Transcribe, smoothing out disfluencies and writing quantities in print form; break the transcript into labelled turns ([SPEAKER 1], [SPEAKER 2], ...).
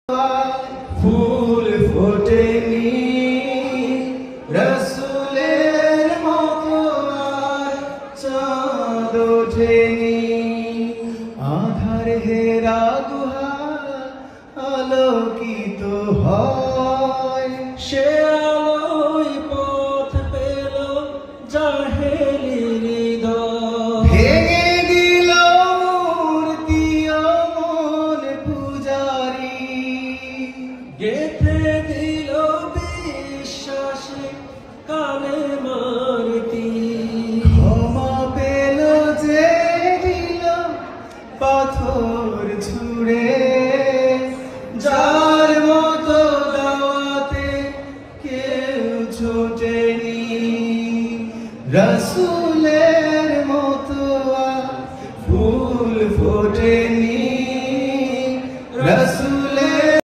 [SPEAKER 1] ফুল ফোটেনি রসুলের মতো আর চাঁদ ওঠেনি। আধার হেরা গুহা আলোকিত হয়,
[SPEAKER 2] সে আলোয় পথ পেল জাহেলির হৃদয়।
[SPEAKER 1] ভেঙে দিল মূর্তি মন পূজারি,
[SPEAKER 2] গেঁথে দিল বিশ্বাসে কালে মারতি।
[SPEAKER 1] ক্ষমা পেল যে দিল পাথর ছুঁড়ে, যার মতো দাওয়াতে কেউ ছোটেনি। রসুল